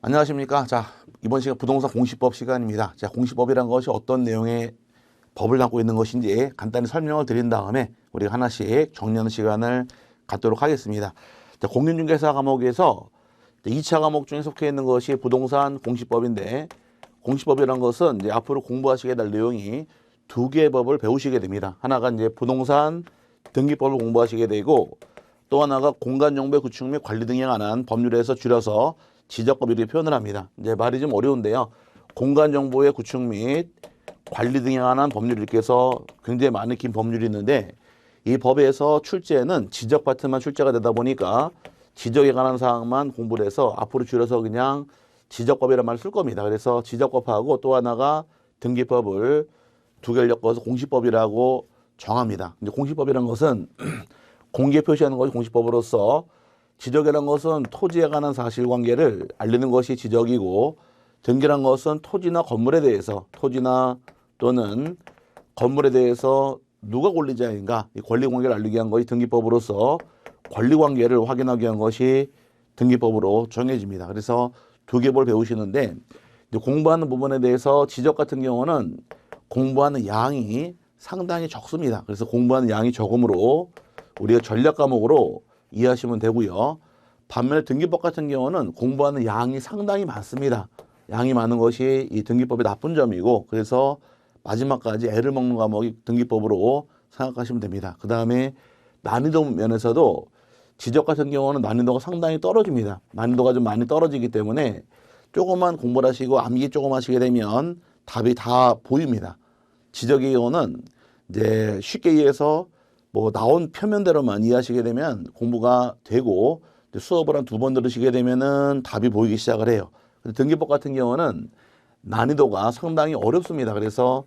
안녕하십니까. 자, 이번 시간 부동산 공시법 시간입니다. 자, 공시법이란 것이 어떤 내용의 법을 담고 있는 것인지 간단히 설명을 드린 다음에 우리가 하나씩 정리하는 시간을 갖도록 하겠습니다. 자, 공인중개사 과목에서 2차 과목 중에 속해 있는 것이 부동산 공시법인데, 공시법이란 것은 이제 앞으로 공부하시게 될 내용이 두 개의 법을 배우시게 됩니다. 하나가 이제 부동산 등기법을 공부하시게 되고, 또 하나가 공간정보의 구축 및 관리 등에 관한 법률에서 줄여서 지적법 이렇게 표현을 합니다. 이제 말이 좀 어려운데요. 공간정보의 구축 및 관리 등에 관한 법률 이렇게 해서 굉장히 많은 긴 법률이 있는데, 이 법에서 출제는 지적 파트만 출제가 되다 보니까 지적에 관한 사항만 공부를 해서 앞으로 줄여서 그냥 지적법이라는 말을 쓸 겁니다. 그래서 지적법하고 또 하나가 등기법을 두 개를 엮어서 공시법이라고 정합니다. 이제 공시법이라는 것은 공개 표시하는 것이 공시법으로서, 지적이라는 것은 토지에 관한 사실관계를 알리는 것이 지적이고, 등기란 것은 토지나 건물에 대해서, 토지나 또는 건물에 대해서 누가 권리자인가, 이 권리관계를 알리기 위한 것이 등기법으로서 권리관계를 확인하기 위한 것이 등기법으로 정해집니다. 그래서 두 개 볼 배우시는데, 이제 공부하는 부분에 대해서 지적 같은 경우는 공부하는 양이 상당히 적습니다. 그래서 공부하는 양이 적으므로 우리가 전략 과목으로 이해하시면 되고요. 반면에 등기법 같은 경우는 공부하는 양이 상당히 많습니다. 양이 많은 것이 이 등기법의 나쁜 점이고, 그래서 마지막까지 애를 먹는 과목이 등기법으로 생각하시면 됩니다. 그 다음에 난이도 면에서도 지적 같은 경우는 난이도가 상당히 떨어집니다. 난이도가 좀 많이 떨어지기 때문에 조금만 공부를 하시고 암기 조금 하시게 되면 답이 다 보입니다. 지적의 경우는 이제 쉽게 이해해서 뭐 나온 표면대로만 이해하시게 되면 공부가 되고, 수업을 한 두 번 들으시게 되면은 답이 보이기 시작을 해요. 근데 등기법 같은 경우는 난이도가 상당히 어렵습니다. 그래서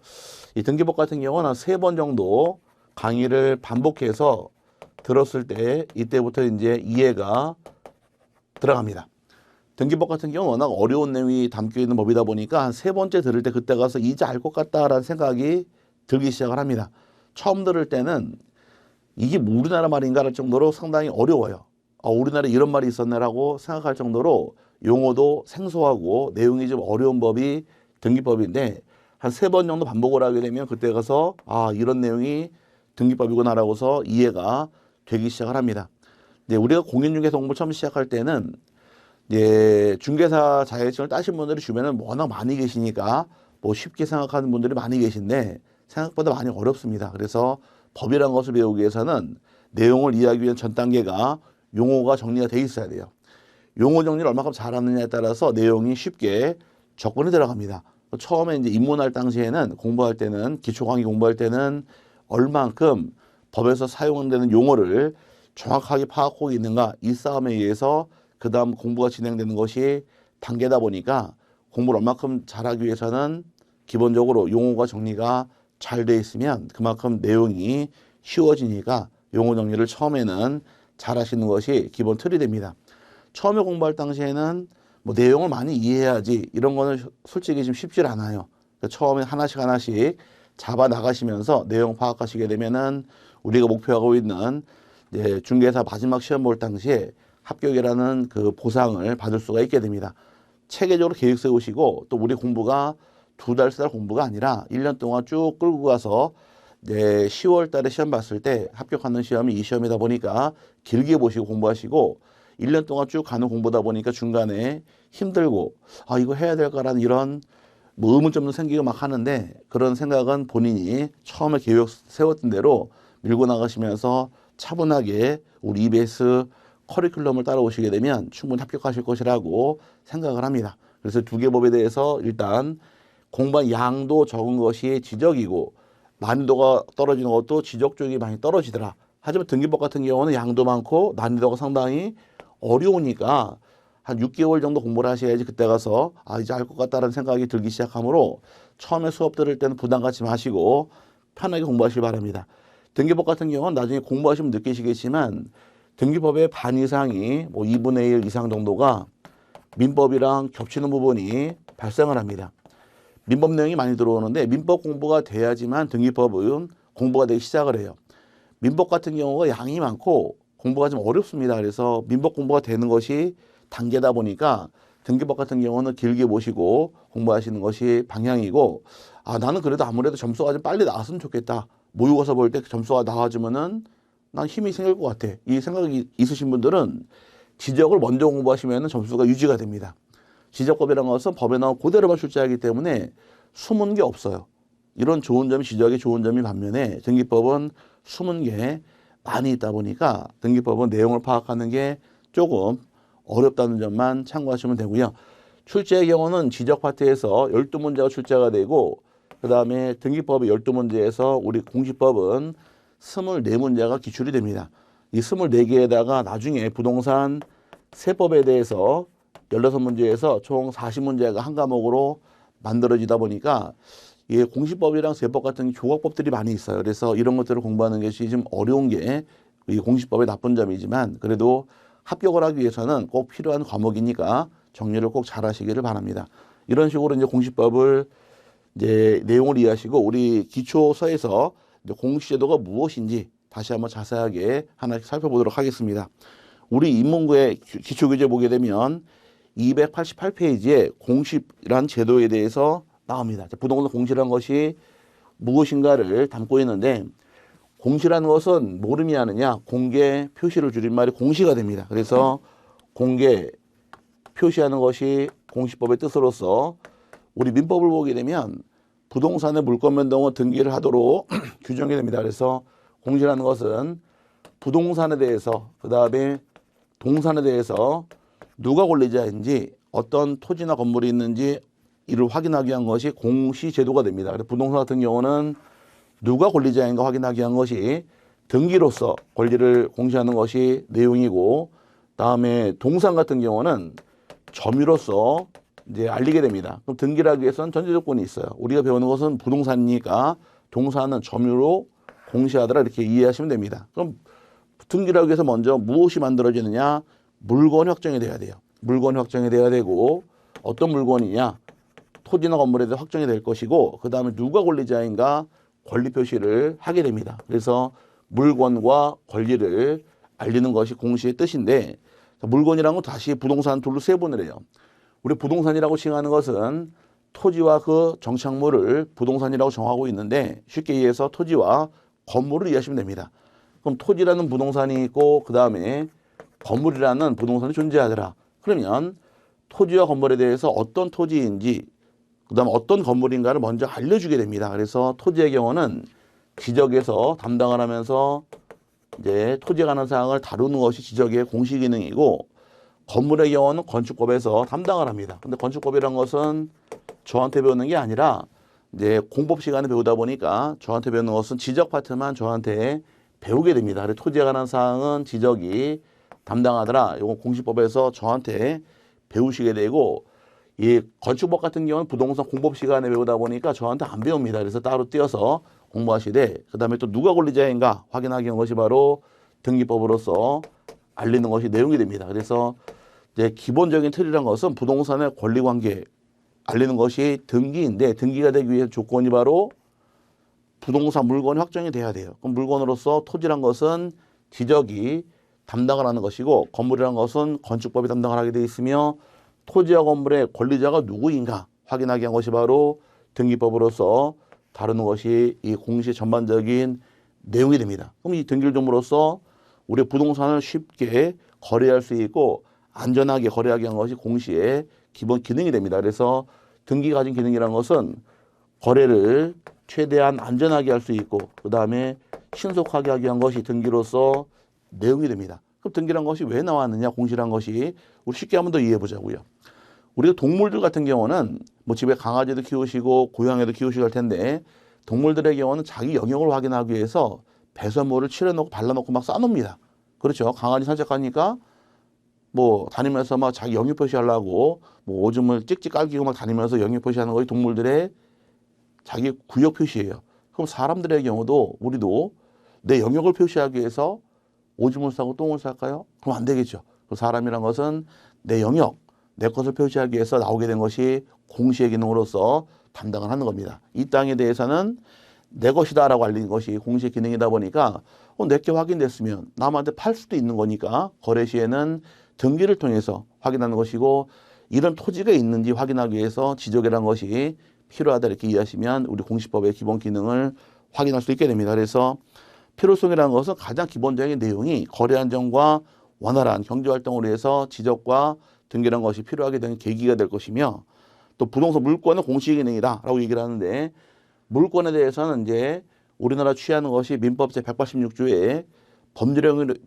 이 등기법 같은 경우는 한 세 번 정도 강의를 반복해서 들었을 때 이때부터 이제 이해가 들어갑니다. 등기법 같은 경우는 워낙 어려운 내용이 담겨 있는 법이다 보니까 한 세 번째 들을 때 그때 가서 이제 알 것 같다라는 생각이 들기 시작을 합니다. 처음 들을 때는 이게 우리나라 말인가 할 정도로 상당히 어려워요. 우리나라에 이런 말이 있었네라고 생각할 정도로 용어도 생소하고 내용이 좀 어려운 법이 등기법인데, 한 세 번 정도 반복을 하게 되면 그때 가서 이런 내용이 등기법이구나라고서 이해가 되기 시작을 합니다. 근데 우리가 공인중개사 공부 처음 시작할 때는 중개사 자격증을 따신 분들이 주변에 워낙 많이 계시니까 뭐 쉽게 생각하는 분들이 많이 계신데 생각보다 많이 어렵습니다. 그래서 법이란 것을 배우기 위해서는 내용을 이해하기 위한 전 단계가 용어가 정리가 돼 있어야 돼요. 용어 정리를 얼마큼 잘하느냐에 따라서 내용이 쉽게 접근이 들어갑니다. 처음에 이제 입문할 당시에는 공부할 때는 기초 강의 공부할 때는 얼만큼 법에서 사용되는 용어를 정확하게 파악하고 있는가, 이 싸움에 의해서 그 다음 공부가 진행되는 것이 단계다 보니까 공부를 얼마큼 잘하기 위해서는 기본적으로 용어가 정리가 잘 돼 있으면 그만큼 내용이 쉬워지니까 용어 정리를 처음에는 잘 하시는 것이 기본 틀이 됩니다. 처음에 공부할 당시에는 뭐 내용을 많이 이해해야지 이런 거는 솔직히 좀 쉽지 않아요. 그러니까 처음에 하나씩 잡아 나가시면서 내용 파악하시게 되면은 우리가 목표하고 있는 중개사 마지막 시험 볼 당시에 합격이라는 그 보상을 받을 수가 있게 됩니다. 체계적으로 계획 세우시고, 또 우리 공부가 두 달, 세 달 공부가 아니라 1년 동안 쭉 끌고 가서 10월 달에 시험 봤을 때 합격하는 시험이 이 시험이다 보니까 길게 보시고 공부하시고, 1년 동안 쭉 가는 공부다 보니까 중간에 힘들고 이거 해야 될까라는 이런 뭐 의문점도 생기고 막 하는데, 그런 생각은 본인이 처음에 계획 세웠던 대로 밀고 나가시면서 차분하게 우리 EBS 커리큘럼을 따라오시게 되면 충분히 합격하실 것이라고 생각을 합니다. 그래서 두 개 법에 대해서 일단 공부한 양도 적은 것이 지적이고, 난이도가 떨어지는 것도 지적 쪽이 많이 떨어지더라. 하지만 등기법 같은 경우는 양도 많고 난이도가 상당히 어려우니까 한 6개월 정도 공부를 하셔야지 그때 가서 이제 알 것 같다는 생각이 들기 시작하므로 처음에 수업 들을 때는 부담 갖지 마시고 편하게 공부하시기 바랍니다. 등기법 같은 경우는 나중에 공부하시면 느끼시겠지만 등기법의 반 이상이 뭐 2분의 1 이상 정도가 민법이랑 겹치는 부분이 발생을 합니다. 민법 내용이 많이 들어오는데 민법 공부가 돼야지만 등기법은 공부가 되기 시작을 해요. 민법 같은 경우가 양이 많고 공부가 좀 어렵습니다. 그래서 민법 공부가 되는 것이 단계다 보니까 등기법 같은 경우는 길게 보시고 공부하시는 것이 방향이고, 나는 그래도 아무래도 점수가 좀 빨리 나왔으면 좋겠다. 모의고사 볼 때 점수가 나와주면은 난 힘이 생길 것 같아. 이 생각이 있으신 분들은 지적을 먼저 공부하시면 점수가 유지가 됩니다. 지적법이라는 것은 법에 나온 그대로만 출제하기 때문에 숨은 게 없어요. 이런 좋은 점이, 지적이 좋은 점이 반면에 등기법은 숨은 게 많이 있다 보니까 등기법은 내용을 파악하는 게 조금 어렵다는 점만 참고하시면 되고요. 출제의 경우는 지적 파트에서 12문제가 출제가 되고, 그 다음에 등기법의 12문제에서 우리 공시법은 24문제가 기출이 됩니다. 이 24개에다가 나중에 부동산 세법에 대해서 16문제에서 총 40문제가 한 과목으로 만들어지다 보니까 이 공시법이랑 세법 같은 조각법들이 많이 있어요. 그래서 이런 것들을 공부하는 것이 좀 어려운 게 이 공시법의 나쁜 점이지만, 그래도 합격을 하기 위해서는 꼭 필요한 과목이니까 정리를 꼭 잘 하시기를 바랍니다. 이런 식으로 이제 공시법을 이제 내용을 이해하시고 우리 기초서에서 이제 공시제도가 무엇인지 다시 한번 자세하게 하나씩 살펴보도록 하겠습니다. 우리 인문구의 기초규제 보게 되면 288페이지에 공시란 제도에 대해서 나옵니다. 부동산 공시란 것이 무엇인가를 담고 있는데, 공시라는 것은 뭐를 의미하느냐? 공개 표시를 줄임말이 공시가 됩니다. 그래서 공개 표시하는 것이 공시법의 뜻으로서 우리 민법을 보게 되면 부동산의 물권 변동은 등기를 하도록 규정이 됩니다. 그래서 공시라는 것은 부동산에 대해서, 그 다음에 동산에 대해서 누가 권리자인지, 어떤 토지나 건물이 있는지 이를 확인하기 위한 것이 공시제도가 됩니다. 그래서 부동산 같은 경우는 누가 권리자인가 확인하기 위한 것이 등기로서 권리를 공시하는 것이 내용이고, 다음에 동산 같은 경우는 점유로서 이제 알리게 됩니다. 그럼 등기를 하기 위해서는 전제 조건이 있어요. 우리가 배우는 것은 부동산이니까 동산은 점유로 공시하더라, 이렇게 이해하시면 됩니다. 그럼 등기를 하기 위해서 먼저 무엇이 만들어지느냐? 물건이 확정이 돼야 돼요. 물건이 확정이 돼야 되고, 어떤 물건이냐? 토지나 건물에 대해 확정이 될 것이고, 그 다음에 누가 권리자인가 권리 표시를 하게 됩니다. 그래서 물건과 권리를 알리는 것이 공시의 뜻인데, 물건이라는 건 다시 부동산 둘로 세분을 해요. 우리 부동산이라고 칭하는 것은 토지와 그 정착물을 부동산이라고 정하고 있는데, 쉽게 이해해서 토지와 건물을 이해하시면 됩니다. 그럼 토지라는 부동산이 있고, 그 다음에 건물이라는 부동산이 존재하더라. 그러면 토지와 건물에 대해서 어떤 토지인지, 그 다음에 어떤 건물인가를 먼저 알려주게 됩니다. 그래서 토지의 경우는 지적에서 담당을 하면서 이제 토지에 관한 사항을 다루는 것이 지적의 공시 기능이고, 건물의 경우는 건축법에서 담당을 합니다. 근데 건축법이란 것은 저한테 배우는 게 아니라 이제 공법 시간에 배우다 보니까 저한테 배우는 것은 지적 파트만 저한테 배우게 됩니다. 그래서 토지에 관한 사항은 지적이 담당하더라. 이건 공시법에서 저한테 배우시게 되고, 이 건축법 같은 경우는 부동산 공법 시간에 배우다 보니까 저한테 안 배웁니다. 그래서 따로 띄어서 공부하시되, 그 다음에 또 누가 권리자인가 확인하기 위한 것이 바로 등기법으로서 알리는 것이 내용이 됩니다. 그래서 이제 기본적인 틀이란 것은 부동산의 권리관계 알리는 것이 등기인데, 등기가 되기 위한 조건이 바로 부동산 물건이 확정이 돼야 돼요. 그럼 물건으로서 토지란 것은 지적이 담당을 하는 것이고, 건물이란 것은 건축법이 담당을 하게 되어 있으며, 토지와 건물의 권리자가 누구인가 확인하기 위한 것이 바로 등기법으로서 다루는 것이 이 공시의 전반적인 내용이 됩니다. 그럼 이 등기를 줌으로써 우리 부동산을 쉽게 거래할 수 있고 안전하게 거래하기 위한 것이 공시의 기본 기능이 됩니다. 그래서 등기가 가진 기능이라는 것은 거래를 최대한 안전하게 할 수 있고, 그 다음에 신속하게 하기 위한 것이 등기로서 내용이 됩니다. 그럼 등기란 것이 왜 나왔느냐? 공시란 것이 우리 쉽게 한번 더 이해해 보자고요. 우리가 동물들 같은 경우는 뭐 집에 강아지도 키우시고 고양이도 키우시고 할 텐데, 동물들의 경우는 자기 영역을 확인하기 위해서 배설물을 칠해놓고 발라놓고 막 싸놉니다. 그렇죠? 강아지 산책하니까 뭐 다니면서 막 자기 영역 표시하려고 뭐 오줌을 찍찍 깔기고 막 다니면서 영역 표시하는 것이 동물들의 자기 구역 표시예요. 그럼 사람들의 경우도 우리도 내 영역을 표시하기 위해서 오줌을 싸고 똥을 쌀까요? 그럼 안 되겠죠. 사람이란 것은 내 영역, 내 것을 표시하기 위해서 나오게 된 것이 공시의 기능으로서 담당을 하는 겁니다. 이 땅에 대해서는 내 것이다 라고 알리는 것이 공시의 기능이다 보니까 내게 확인됐으면 남한테 팔 수도 있는 거니까 거래 시에는 등기를 통해서 확인하는 것이고, 이런 토지가 있는지 확인하기 위해서 지적이라는 것이 필요하다 이렇게 이해하시면 우리 공시법의 기본 기능을 확인할 수 있게 됩니다. 그래서 필요성이라는 것은 가장 기본적인 내용이 거래 안정과 원활한 경제활동을 위해서 지적과 등기라는 것이 필요하게 되는 계기가 될 것이며 또 부동산 물권의 공시 기능이다라고 얘기를 하는데 물권에 대해서는 이제 우리나라 취하는 것이 민법 제186조에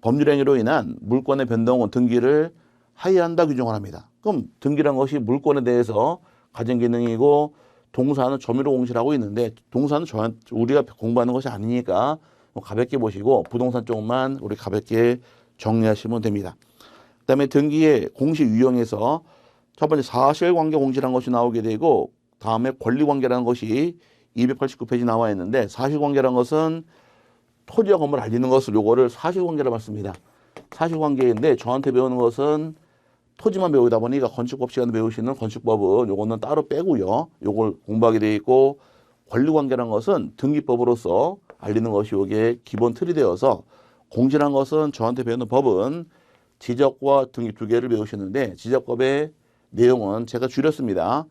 법률행위로 인한 물권의 변동은 등기를 하회한다 규정을 합니다. 그럼 등기란 것이 물권에 대해서 가진 기능이고 동사는 점유로 공시를 하고 있는데 동사는 우리가 공부하는 것이 아니니까 가볍게 보시고 부동산 쪽만 우리 가볍게 정리하시면 됩니다. 그다음에 등기의 공시 유형에서 첫 번째 사실관계 공시라는 것이 나오게 되고 다음에 권리관계라는 것이 289페이지 나와 있는데 사실관계라는 것은 토지와 건물을 알리는 것을 요거를 사실관계라고 말씀니다. 사실관계인데 저한테 배우는 것은 토지만 배우다 보니까 건축법 시간에 배우시는 건축법은 요거는 따로 빼고요. 요걸 공부하게 되어 있고 권리관계라는 것은 등기법으로서 알리는 것이 요게 기본 틀이 되어서 공시라는 것은 저한테 배우는 법은 지적과 등기 두 개를 배우시는데 지적법의 내용은 제가 줄였습니다.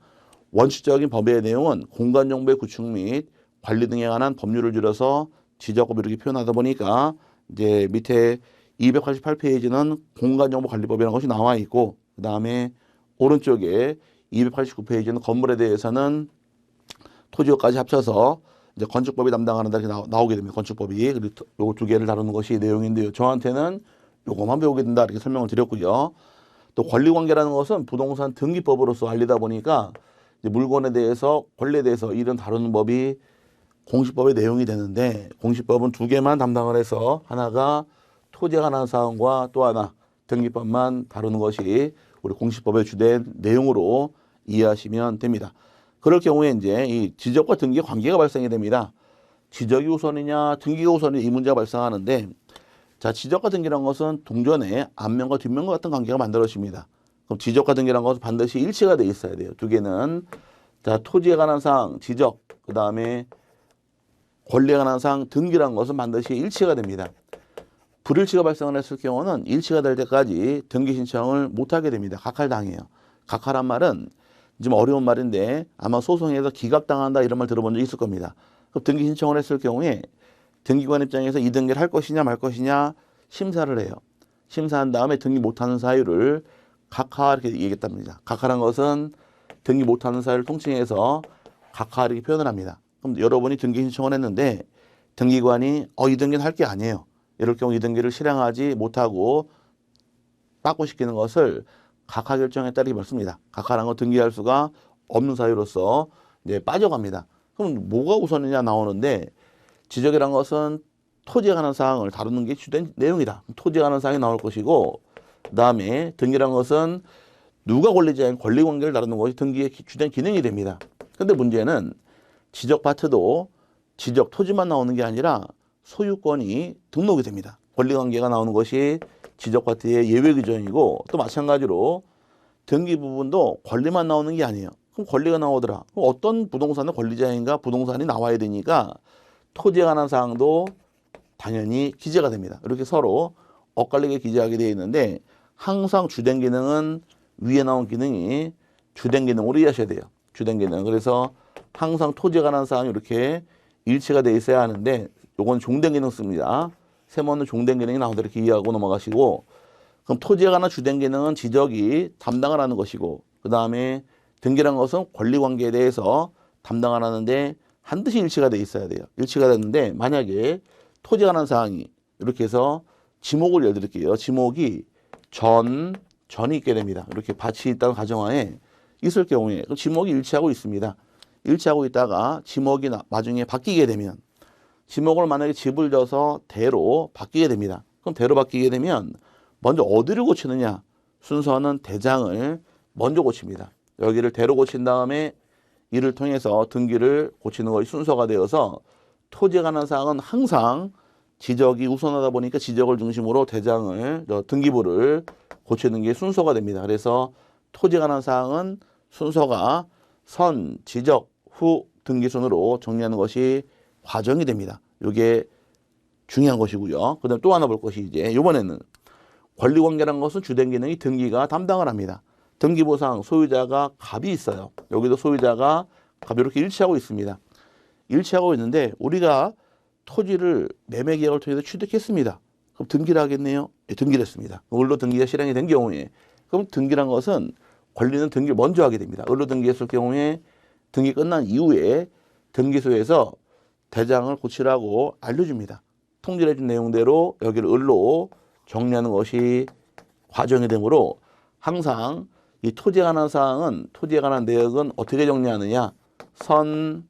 원칙적인 법의 내용은 공간정보의 구축 및 관리 등에 관한 법률을 줄여서 지적법 이렇게 표현하다 보니까 이제 밑에 288페이지는 공간정보관리법이라는 것이 나와 있고 그 다음에 오른쪽에 289페이지는 건물에 대해서는 토지까지 합쳐서 이제 건축법이 담당하는다 이렇게 나오게 됩니다. 건축법이 그리고 요 두 개를 다루는 것이 내용인데요. 저한테는 요것만 배우게 된다 이렇게 설명을 드렸고요. 또 권리관계라는 것은 부동산 등기법으로서 알리다 보니까 이제 물건에 대해서 권리에 대해서 이런 다루는 법이 공시법의 내용이 되는데 공시법은 두 개만 담당을 해서 하나가 토지에 관한 사항과 또 하나 등기법만 다루는 것이 우리 공시법의 주된 내용으로 이해하시면 됩니다. 그럴 경우에 이제 이 지적과 등기의 관계가 발생이 됩니다. 지적이 우선이냐 등기가 우선이냐 이 문제가 발생하는데 자 지적과 등기란 것은 동전의 앞면과 뒷면과 같은 관계가 만들어집니다. 그럼 지적과 등기란 것은 반드시 일치가 돼 있어야 돼요. 두 개는 자 토지에 관한 사항 지적 그 다음에 권리에 관한 사항 등기란 것은 반드시 일치가 됩니다. 불일치가 발생을 했을 경우는 일치가 될 때까지 등기 신청을 못하게 됩니다. 각할당해요. 각하란 말은 좀 어려운 말인데 아마 소송에서 기각당한다 이런 말 들어본 적 있을 겁니다. 그럼 등기 신청을 했을 경우에 등기관 입장에서 이 등기를 할 것이냐 말 것이냐 심사를 해요. 심사한 다음에 등기 못하는 사유를 각하 이렇게 얘기했답니다. 각하란 것은 등기 못하는 사유를 통칭해서 각하 이렇게 표현을 합니다. 그럼 여러분이 등기 신청을 했는데 등기관이 이 등기는 할 게 아니에요. 이럴 경우 이 등기를 실행하지 못하고 빠꾸시키는 것을 각하 결정에 따르게 맞습니다. 각하라는 건 등기할 수가 없는 사유로서 이제 빠져갑니다. 그럼 뭐가 우선이냐 나오는데 지적이란 것은 토지에 관한 사항을 다루는 게 주된 내용이다. 토지에 관한 사항이 나올 것이고 그 다음에 등기란 것은 누가 권리자인 권리관계를 다루는 것이 등기의 주된 기능이 됩니다. 근데 문제는 지적 파트도 지적 토지만 나오는 게 아니라 소유권이 등록이 됩니다. 권리관계가 나오는 것이 지적 파트의 예외 규정이고 또 마찬가지로 등기 부분도 권리만 나오는 게 아니에요. 그럼 권리가 나오더라. 그럼 어떤 부동산의 권리자인가 부동산이 나와야 되니까 토지에 관한 사항도 당연히 기재가 됩니다. 이렇게 서로 엇갈리게 기재하게 되어 있는데 항상 주된 기능은 위에 나온 기능이 주된 기능으로 이해하셔야 돼요. 주된 기능. 그래서 항상 토지에 관한 사항이 이렇게 일치가 돼 있어야 하는데 요건 종된 기능 씁니다. 세모는 종된 기능이 나오도록 이렇게 이해하고 넘어가시고 그럼 토지에 관한 주된 기능은 지적이 담당을 하는 것이고 그 다음에 등기란 것은 권리관계에 대해서 담당을 하는데 반드시 일치가 돼 있어야 돼요. 일치가 됐는데 만약에 토지에 관한 사항이 이렇게 해서 지목을 예를 들게요. 지목이 전이 있게 됩니다. 이렇게 밭이 있다는 가정하에 있을 경우에 지목이 일치하고 있습니다. 일치하고 있다가 지목이 나중에 바뀌게 되면 지목을 만약에 집을 져서 대로 바뀌게 됩니다. 그럼 대로 바뀌게 되면 먼저 어디를 고치느냐 순서는 대장을 먼저 고칩니다. 여기를 대로 고친 다음에 이를 통해서 등기를 고치는 것이 순서가 되어서 토지에 관한 사항은 항상 지적이 우선하다 보니까 지적을 중심으로 대장을 등기부를 고치는 게 순서가 됩니다. 그래서 토지에 관한 사항은 순서가 선, 지적, 후 등기 순으로 정리하는 것이 과정이 됩니다. 이게 중요한 것이고요. 그다음 또 하나 볼 것이 이제 이번에는 권리관계라는 것은 주된 기능이 등기가 담당을 합니다. 등기부상 소유자가 갑이 있어요. 여기도 소유자가 갑이 이렇게 일치하고 있습니다. 일치하고 있는데 우리가 토지를 매매 계약을 통해서 취득했습니다. 그럼 등기를 하겠네요. 예, 등기를 했습니다. 을로 등기가 실행이 된 경우에 그럼 등기란 것은 권리는 등기를 먼저 하게 됩니다. 을로 등기했을 경우에 등기 끝난 이후에 등기소에서 대장을 고치라고 알려줍니다. 통지해준 내용대로 여기를 을로 정리하는 것이 과정이 되므로 항상 이 토지에 관한 사항은 토지에 관한 내역은 어떻게 정리하느냐 선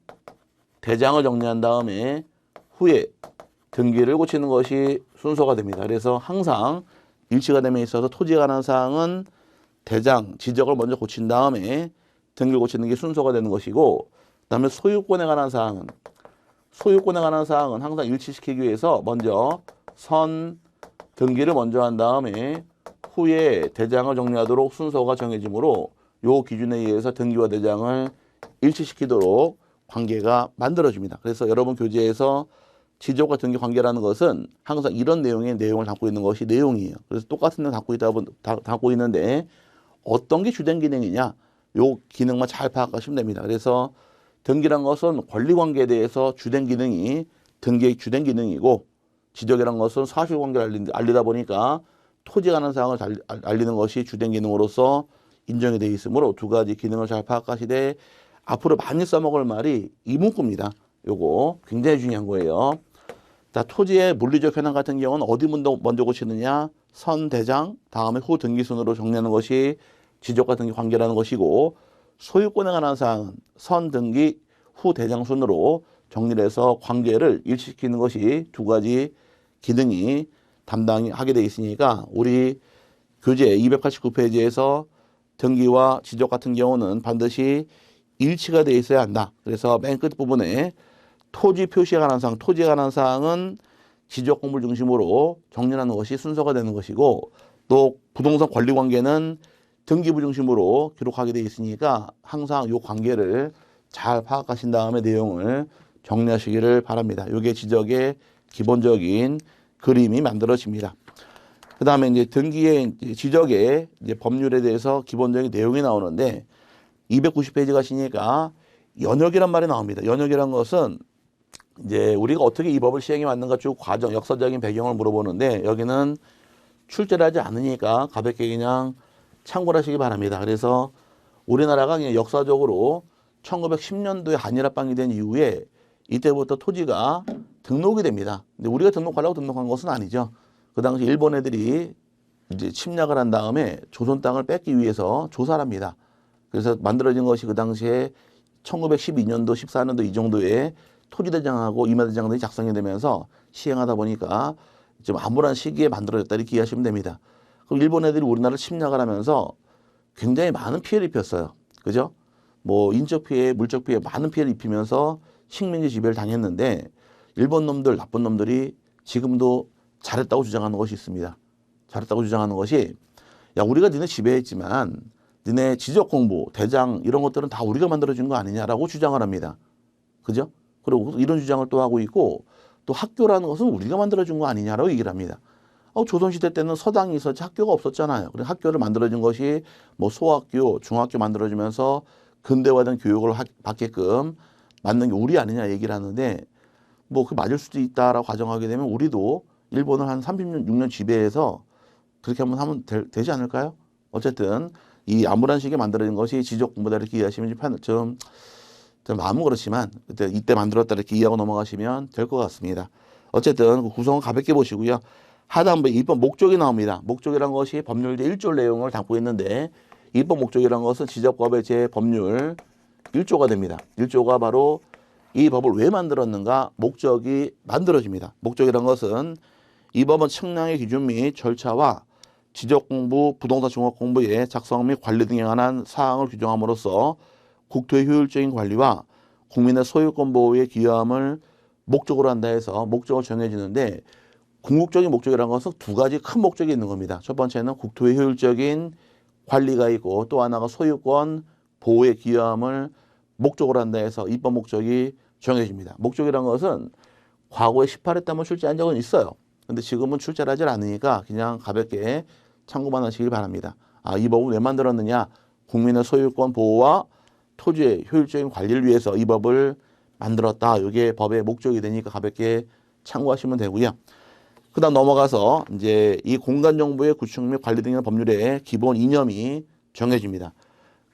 대장을 정리한 다음에 후에 등기를 고치는 것이 순서가 됩니다. 그래서 항상 일치가 됨에 있어서 토지에 관한 사항은 대장, 지적을 먼저 고친 다음에 등기를 고치는 게 순서가 되는 것이고 그다음에 소유권에 관한 사항은 항상 일치시키기 위해서 먼저 선 등기를 먼저 한 다음에 후에 대장을 정리하도록 순서가 정해지므로 요 기준에 의해서 등기와 대장을 일치시키도록 관계가 만들어집니다. 그래서 여러분 교재에서 지적과 등기 관계라는 것은 항상 이런 내용을 담고 있는 것이 내용이에요. 그래서 똑같은 내용 담고 있는데 어떤 게 주된 기능이냐 요 기능만 잘 파악하시면 됩니다. 그래서 등기란 것은 권리관계에 대해서 주된 기능이 등기의 주된 기능이고 지적이란 것은 사실관계를 알리다 보니까 토지에 관한 사항을 알리는 것이 주된 기능으로서 인정이 되어 있으므로 두 가지 기능을 잘 파악하시되 앞으로 많이 써먹을 말이 이 문구입니다. 요거 굉장히 중요한 거예요. 자, 토지의 물리적 현황 같은 경우는 어디 먼저 고치느냐 선 대장 다음에 후 등기 순으로 정리하는 것이 지적과 등기 관계라는 것이고 소유권에 관한 사항은 선 등기 후 대장 순으로 정리를 해서 관계를 일치시키는 것이 두 가지 기능이 담당하게 되어 있으니까 우리 교재 289페이지에서 등기와 지적 같은 경우는 반드시 일치가 되어 있어야 한다. 그래서 맨 끝 부분에 토지 표시에 관한 사항, 토지에 관한 사항은 지적 공부를 중심으로 정리하는 것이 순서가 되는 것이고 또 부동산 권리 관계는 등기부 중심으로 기록하게 되어 있으니까 항상 이 관계를 잘 파악하신 다음에 내용을 정리하시기를 바랍니다. 이게 지적의 기본적인 그림이 만들어집니다. 그 다음에 이제 등기의 지적의 이제 법률에 대해서 기본적인 내용이 나오는데 290페이지 가시니까 연역이란 말이 나옵니다. 연역이란 것은 이제 우리가 어떻게 이 법을 시행해 왔는가 쭉 과정, 역사적인 배경을 물어보는데 여기는 출제를 하지 않으니까 가볍게 그냥 참고를 하시기 바랍니다. 그래서 우리나라가 그냥 역사적으로 1910년도에 한일합방이 된 이후에 이때부터 토지가 등록이 됩니다. 근데 우리가 등록하려고 등록한 것은 아니죠. 그 당시 일본 애들이 이제 침략을 한 다음에 조선 땅을 뺏기 위해서 조사를 합니다. 그래서 만들어진 것이 그 당시에 1912년도, 14년도 이 정도에 토지대장하고 임야대장 등이 작성이 되면서 시행하다 보니까 좀 암울한 시기에 만들어졌다 이렇게 이해하시면 됩니다. 그럼 일본 애들이 우리나라를 침략을 하면서 굉장히 많은 피해를 입혔어요. 그죠? 뭐 인적 피해, 물적 피해 많은 피해를 입히면서 식민지 지배를 당했는데 일본 놈들, 나쁜 놈들이 지금도 잘했다고 주장하는 것이 있습니다. 잘했다고 주장하는 것이 야 우리가 니네 지배했지만 니네 지적 공부, 대장 이런 것들은 다 우리가 만들어준 거 아니냐라고 주장을 합니다. 그죠? 그리고 이런 주장을 또 하고 있고 또 학교라는 것은 우리가 만들어준 거 아니냐라고 얘기를 합니다. 조선시대 때는 서당이 있었지 학교가 없었잖아요. 그래서 학교를 만들어준 것이 뭐 소학교, 중학교 만들어주면서 근대화된 교육을 받게끔 만든 게 우리 아니냐 얘기를 하는데 뭐 그 맞을 수도 있다라고 가정하게 되면 우리도 일본을 한 36년 지배해서 그렇게 한번 하면 되지 않을까요? 어쨌든 이 암울한 시기에 만들어진 것이 지적 공부다 이렇게 이해하시면 좀 마음은 그렇지만 이때 만들었다 이렇게 이해하고 넘어가시면 될 것 같습니다. 어쨌든 그 구성은 가볍게 보시고요. 하단부에 입법 목적이 나옵니다. 목적이란 것이 법률 제1조 내용을 담고 있는데 입법 목적이란 것은 지적법의 제법률 1조가 됩니다. 1조가 바로 이 법을 왜 만들었는가 목적이 만들어집니다. 목적이란 것은 이 법은 측량의 기준 및 절차와 지적공부, 부동산 종합공부의 작성 및 관리 등에 관한 사항을 규정함으로써 국토의 효율적인 관리와 국민의 소유권 보호에 기여함을 목적으로 한다 해서 목적을 정해지는데 궁극적인 목적이라는 것은 두 가지 큰 목적이 있는 겁니다. 첫 번째는 국토의 효율적인 관리가 있고 또 하나가 소유권 보호에 기여함을 목적으로 한다 해서 입법 목적이 정해집니다. 목적이라는 것은 과거에 18회 때 한번 출제한 적은 있어요. 근데 지금은 출제를 하지 않으니까 그냥 가볍게 참고만 하시길 바랍니다. 이 법은 왜 만들었느냐? 국민의 소유권 보호와 토지의 효율적인 관리를 위해서 이 법을 만들었다. 이게 법의 목적이 되니까 가볍게 참고하시면 되고요. 그다음 넘어가서 이제 이 공간 정보의 구축 및 관리 등의 법률의 기본 이념이 정해집니다.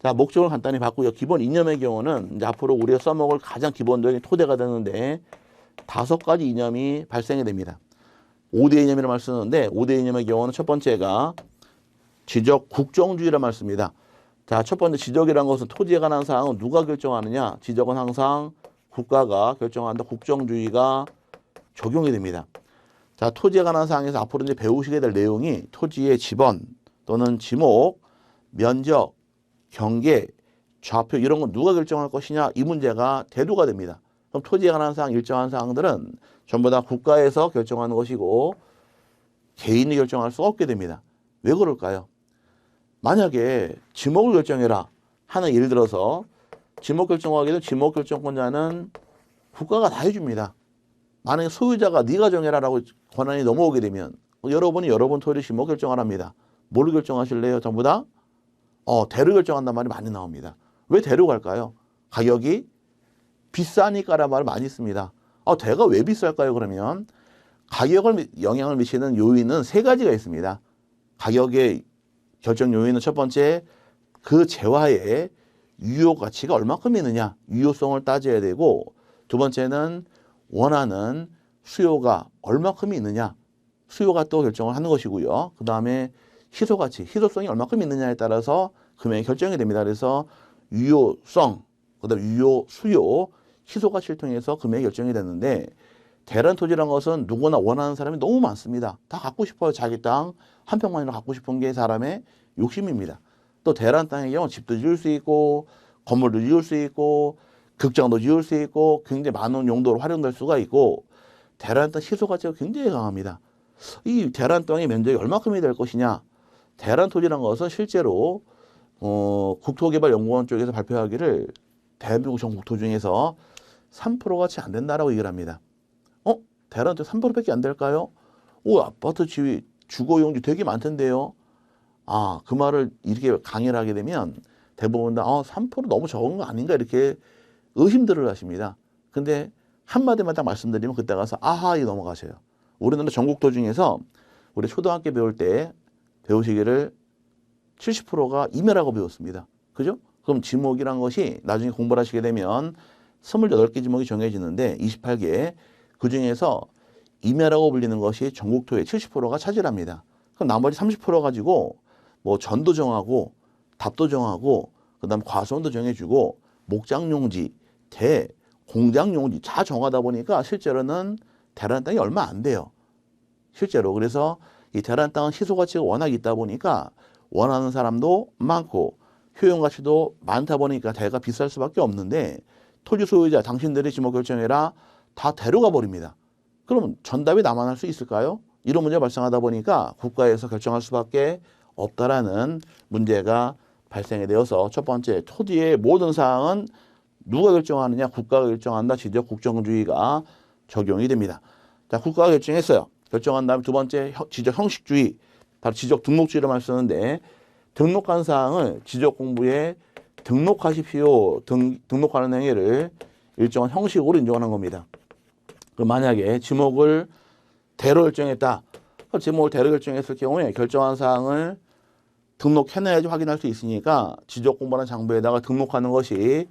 자, 목적을 간단히 봤고요. 기본 이념의 경우는 이제 앞으로 우리가 써먹을 가장 기본적인 토대가 되는데 5가지 이념이 발생이 됩니다. 5대 이념이라는 말을 쓰는데 5대 이념의 경우는 첫 번째가 지적 국정주의라는 말을 씁니다. 자, 첫 번째 지적이라는 것은 토지에 관한 사항은 누가 결정하느냐? 지적은 항상 국가가 결정한다. 국정주의가 적용이 됩니다. 자, 토지에 관한 사항에서 앞으로 이제 배우시게 될 내용이 토지의 지번 또는 지목, 면적, 경계, 좌표 이런 건 누가 결정할 것이냐 이 문제가 대두가 됩니다. 그럼 토지에 관한 사항, 일정한 사항들은 전부 다 국가에서 결정하는 것이고 개인이 결정할 수 없게 됩니다. 왜 그럴까요? 만약에 지목을 결정해라 하는 예를 들어서 지목 결정하게 되면 지목 결정권자는 국가가 다 해줍니다. 만약에 소유자가 네가 정해라라고 권한이 넘어오게 되면 여러분이 여러분 토지 지목 결정을 합니다. 뭐를 결정하실래요? 전부 다 대로 결정한단 말이 많이 나옵니다. 왜 대로 갈까요? 가격이 비싸니까라는 말을 많이 씁니다. 대가 왜 비쌀까요? 그러면 가격을 영향을 미치는 요인은 3가지가 있습니다. 가격의 결정 요인은 첫 번째 그 재화의 유효 가치가 얼마큼 있느냐 유효성을 따져야 되고 두 번째는 원하는 수요가 얼마큼 있느냐 수요가 또 결정을 하는 것이고요. 그 다음에 희소 가치, 희소성이 얼마큼 있느냐에 따라서 금액이 결정이 됩니다. 그래서 유효성, 그다음에 유효, 수요, 희소 가치를 통해서 금액이 결정이 되는데 대란 토지라는 것은 누구나 원하는 사람이 너무 많습니다. 다 갖고 싶어요. 자기 땅 한 평만이라도 갖고 싶은 게 사람의 욕심입니다. 또 대란 땅의 경우 집도 지을 수 있고 건물도 지을 수 있고 극장도 지을 수 있고 굉장히 많은 용도로 활용될 수가 있고 대란 땅 희소 가치가 굉장히 강합니다. 이 대란 땅의 면적이 얼마큼이 될 것이냐 대란 토지라는 것은 실제로 국토개발연구원 쪽에서 발표하기를 대한민국 전 국토 중에서 3%가 채 안 된다라고 얘기를 합니다. 대란 토지 3%밖에 안 될까요? 아파트 지위 주거용지 되게 많던데요. 그 말을 이렇게 강의를 하게 되면 대부분 다 3% 너무 적은 거 아닌가 이렇게 의심들을 하십니다. 근데 한마디만 딱 말씀드리면 그때 가서 이 넘어가셔요. 우리나라 전국토 중에서 우리 초등학교 배울 때 배우시기를 70%가 임야라고 배웠습니다. 그죠? 그럼 지목이란 것이 나중에 공부를 하시게 되면 28개 지목이 정해지는데 28개 그 중에서 임야라고 불리는 것이 전국토의 70%가 차지합니다. 그럼 나머지 30% 가지고 뭐 전도 정하고 답도 정하고 그다음 과수원도 정해주고 목장용지, 공장용지 다 정하다 보니까 실제로는 대란 땅이 얼마 안 돼요. 실제로 그래서 이 대란 땅은 희소 가치가 워낙 있다 보니까 원하는 사람도 많고 효용 가치도 많다 보니까 대가 비쌀 수밖에 없는데 토지 소유자 당신들이 지목 결정해라 다 대로가 버립니다. 그럼 전답이 나만 할 수 있을까요? 이런 문제가 발생하다 보니까 국가에서 결정할 수밖에 없다라는 문제가 발생이 되어서 첫 번째 토지의 모든 사항은 누가 결정하느냐 국가가 결정한다 지적 국정주의가 적용이 됩니다. 자, 국가가 결정했어요. 결정한 다음에 두 번째 지적 형식주의 바로 지적 등록주의를 쓰는데 등록한 사항을 지적 공부에 등록하십시오. 등록하는 행위를 일정한 형식으로 인정하는 겁니다. 그럼 만약에 지목을 대로 결정했다. 지목을 대로 결정했을 경우에 결정한 사항을 등록해놔야지 확인할 수 있으니까 지적 공부하는 장부에다가 등록하는 것이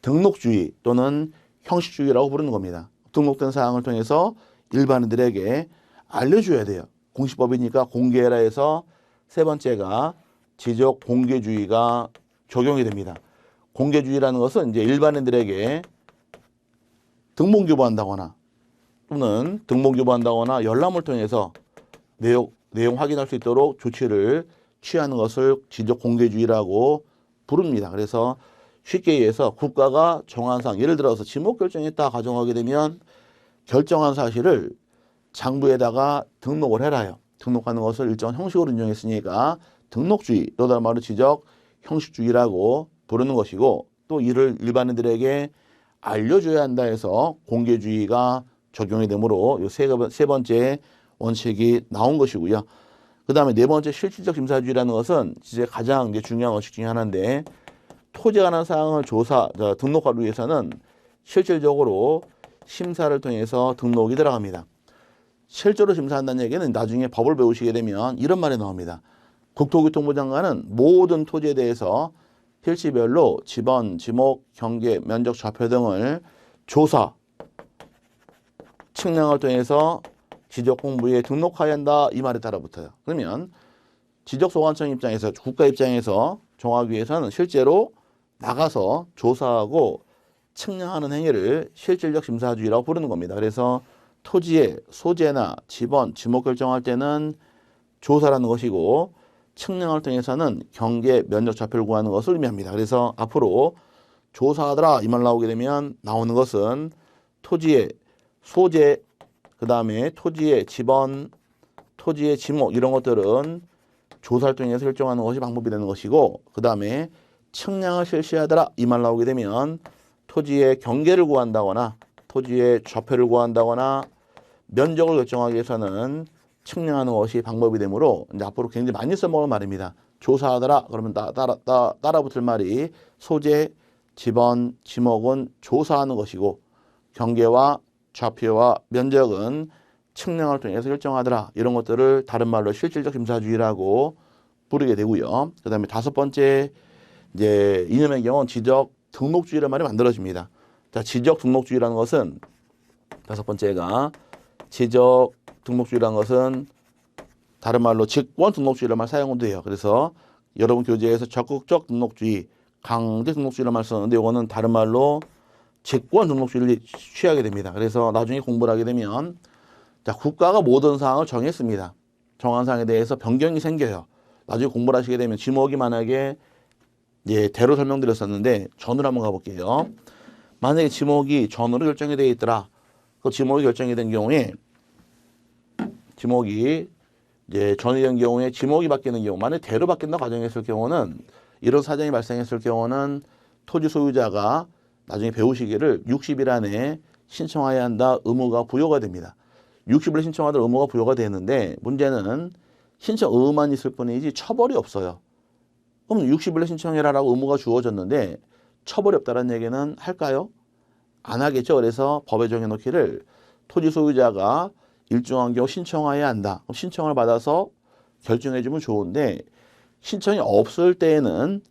등록주의 또는 형식주의라고 부르는 겁니다. 등록된 사항을 통해서 일반인들에게 알려줘야 돼요. 공시법이니까 공개해라 해서 세 번째가 지적 공개주의가 적용이 됩니다. 공개주의라는 것은 이제 일반인들에게 등본교부한다거나 또는 등본교부한다거나 열람을 통해서 내용 확인할 수 있도록 조치를 취하는 것을 지적 공개주의라고 부릅니다. 그래서 쉽게 얘기해서 국가가 정한 사항, 예를 들어서 지목 결정했다 가정하게 되면 결정한 사실을 장부에다가 등록을 해라요. 등록하는 것을 일정한 형식으로 인정했으니까 등록주의, 또 다른 말로 지적 형식주의라고 부르는 것이고 또 이를 일반인들에게 알려줘야 한다 해서 공개주의가 적용이 되므로 이 세 번째 원칙이 나온 것이고요. 그 다음에 네 번째 실질적 심사주의라는 것은 이제 가장 이제 중요한 원칙 중에 하나인데 토지에 관한 사항을 등록하기 위해서는 실질적으로 심사를 통해서 등록이 들어갑니다. 실제로 심사한다는 얘기는 나중에 법을 배우시게 되면 이런 말이 나옵니다. 국토교통부 장관은 모든 토지에 대해서 필지별로 지번, 지목, 경계, 면적, 좌표 등을 조사, 측량을 통해서 지적공부에 등록해야 한다 이 말에 따라 붙어요. 그러면 지적소관청 입장에서 국가 입장에서 정하기 위해서는 실제로 나가서 조사하고 측량하는 행위를 실질적 심사주의라고 부르는 겁니다. 그래서 토지의 소재나 지번, 지목 결정할 때는 조사라는 것이고 측량을 통해서는 경계, 면적, 좌표를 구하는 것을 의미합니다. 그래서 앞으로 조사하더라 이 말 나오게 되면 나오는 것은 토지의 소재, 그 다음에 토지의 지번, 토지의 지목 이런 것들은 조사를 통해서 결정하는 것이 방법이 되는 것이고 그 다음에 측량을 실시하더라 이 말 나오게 되면 토지의 경계를 구한다거나 토지의 좌표를 구한다거나 면적을 결정하기 위해서는 측량하는 것이 방법이 되므로 이제 앞으로 굉장히 많이 써먹을 말입니다. 조사하더라 그러면 따라 붙을 말이 소재, 지번, 지목은 조사하는 것이고 경계와 좌표와 면적은 측량을 통해서 결정하더라. 이런 것들을 다른 말로 실질적 심사주의라고 부르게 되고요. 그 다음에 다섯 번째 이제 이념의 경우는 지적 등록주의라는 말이 만들어집니다. 자, 지적 등록주의라는 것은 다섯 번째가 지적 등록주의라는 것은 다른 말로 직권 등록주의라는 말 사용돼요. 그래서 여러분 교재에서 적극적 등록주의, 강제 등록주의라는 말 쓰는데 이거는 다른 말로 직권 등록주의를 취하게 됩니다. 그래서 나중에 공부를 하게 되면 자, 국가가 모든 사항을 정했습니다. 정한 사항에 대해서 변경이 생겨요. 나중에 공부를 하시게 되면 지목이 만약에 대로 설명드렸었는데 전으로 한번 가볼게요. 만약에 지목이 전으로 결정이 되어 있더라. 그 지목이 결정이 된 경우에 지목이 전이 된 경우에 지목이 바뀌는 경우, 만약 대로 바뀐다 가정했을 경우는 이런 사정이 발생했을 경우는 토지 소유자가 나중에 배우시기를 60일 안에 신청해야 한다 의무가 부여가 됩니다. 60일 신청하다 의무가 부여가 되는데 문제는 신청 의무만 있을 뿐이지 처벌이 없어요. 그럼 60일에 신청해라라고 의무가 주어졌는데 처벌이 없다는 얘기는 할까요? 안 하겠죠. 그래서 법에 정해놓기를 토지 소유자가 일정한 경우 신청해야 한다. 그럼 신청을 받아서 결정해주면 좋은데 신청이 없을 때에는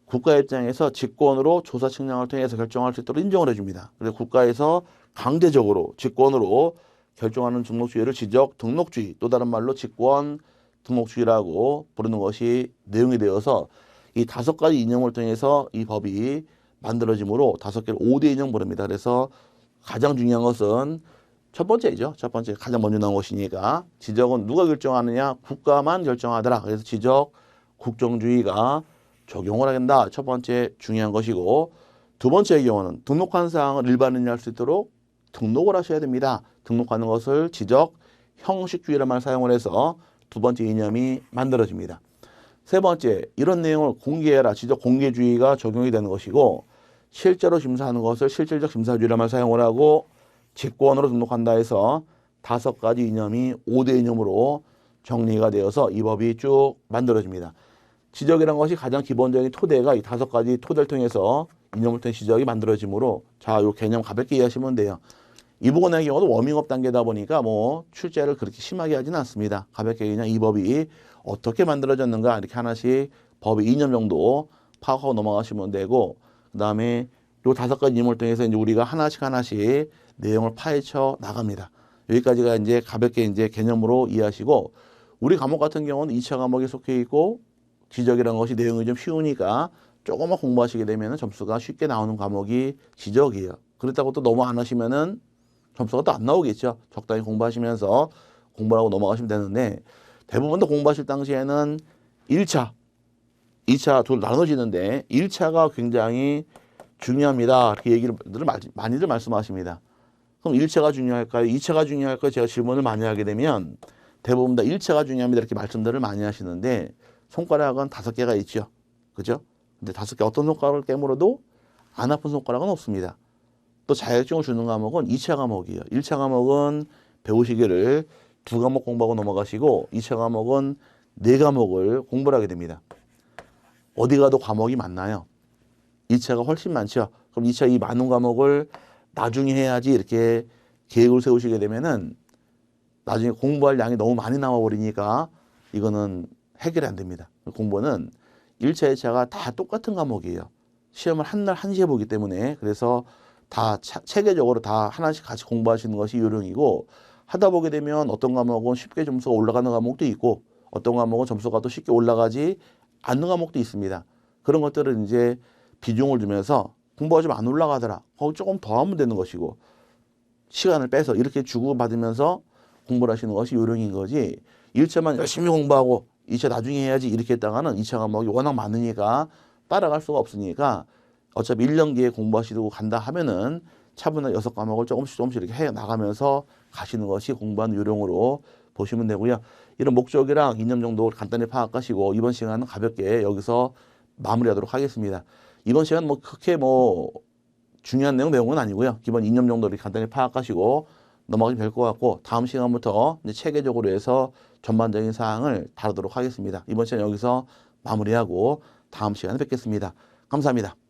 국가 입장에서 직권으로 조사 측량을 통해서 결정할 수 있도록 인정을 해줍니다. 그래서 국가에서 강제적으로 직권으로 결정하는 등록주의를 지적 등록주의, 또 다른 말로 직권 등록주의라고 부르는 것이 내용이 되어서 이 다섯 가지 이념을 통해서 이 법이 만들어지므로 다섯 개를 5대 이념 부릅니다. 그래서 가장 중요한 것은 첫 번째죠. 첫 번째 가장 먼저 나온 것이니까 지적은 누가 결정하느냐? 국가만 결정하더라. 그래서 지적 국정주의가 적용을 하겠다. 첫 번째 중요한 것이고 두 번째의 경우는 등록한 사항을 일반인이 할 수 있도록 등록을 하셔야 됩니다. 등록하는 것을 지적 형식주의라는 말을 사용을 해서 두 번째 이념이 만들어집니다. 세 번째, 이런 내용을 공개해라. 지적 공개주의가 적용이 되는 것이고 실제로 심사하는 것을 실질적 심사주의라는 말을 사용을 하고 직권으로 등록한다 해서 다섯 가지 이념이 5대 이념으로 정리가 되어서 이 법이 쭉 만들어집니다. 지적이라는 것이 가장 기본적인 토대가 이 다섯 가지 토대를 통해서 이념을 통해 지적이 만들어지므로 자, 이 개념 가볍게 이해하시면 돼요. 이 부분의 경우도 워밍업 단계다 보니까 뭐 출제를 그렇게 심하게 하지는 않습니다. 가볍게 그냥 이 법이 어떻게 만들어졌는가 이렇게 하나씩 법의 이념 정도 파악하고 넘어가시면 되고 그 다음에 요 다섯 가지 이념을 통해서 이제 우리가 하나씩 내용을 파헤쳐 나갑니다. 여기까지가 이제 가볍게 이제 개념으로 이해하시고 우리 과목 같은 경우는 2차 과목에 속해 있고 지적이라는 것이 내용이 좀 쉬우니까 조금만 공부하시게 되면 점수가 쉽게 나오는 과목이 지적이에요. 그렇다고 또 너무 안 하시면은 점수가 또 안 나오겠죠. 적당히 공부하시면서 공부를 하고 넘어가시면 되는데 대부분 다 공부하실 당시에는 1차, 2차 둘 나눠지는데 1차가 굉장히 중요합니다. 이렇게 얘기를 많이들 말씀하십니다. 그럼 1차가 중요할까요? 2차가 중요할까요? 제가 질문을 많이 하게 되면 대부분 다 1차가 중요합니다. 이렇게 말씀들을 많이 하시는데 손가락은 5개가 있죠. 그죠? 근데 5개 어떤 손가락을 깨물어도 안 아픈 손가락은 없습니다. 또 자격증을 주는 과목은 2차 과목이에요. 1차 과목은 배우시기를 2과목 공부하고 넘어가시고 2차 과목은 네 과목을 공부를 하게 됩니다. 어디 가도 과목이 많나요? 2차가 훨씬 많죠. 그럼 2차 이 많은 과목을 나중에 해야지 이렇게 계획을 세우시게 되면은 나중에 공부할 양이 너무 많이 나와 버리니까 이거는 해결이 안 됩니다. 공부는 1차, 2차가 다 똑같은 과목이에요. 시험을 한 날 한시에 보기 때문에 그래서 다 체계적으로 다 하나씩 같이 공부하시는 것이 요령이고 하다 보게 되면 어떤 과목은 쉽게 점수가 올라가는 과목도 있고 어떤 과목은 점수가 또 쉽게 올라가지 않는 과목도 있습니다. 그런 것들은 이제 비중을 두면서 공부가 좀 안 올라가더라. 거기 조금 더 하면 되는 것이고 시간을 빼서 이렇게 주고받으면서 공부를 하시는 것이 요령인 거지 1차만 열심히 공부하고 2차 나중에 해야지 이렇게 했다가는 2차 과목이 워낙 많으니까 따라갈 수가 없으니까 어차피 1년기에 공부하시고 간다 하면은 차분하게 6과목을 조금씩 이렇게 해 나가면서 가시는 것이 공부하는 요령으로 보시면 되고요. 이런 목적이랑 이념 정도 간단히 파악하시고 이번 시간은 가볍게 여기서 마무리하도록 하겠습니다. 이번 시간 뭐 그렇게 뭐 중요한 내용은 아니고요. 기본 이념 정도를 간단히 파악하시고 넘어가면 될 것 같고 다음 시간부터 이제 체계적으로 해서 전반적인 사항을 다루도록 하겠습니다. 이번 시간 여기서 마무리하고 다음 시간에 뵙겠습니다. 감사합니다.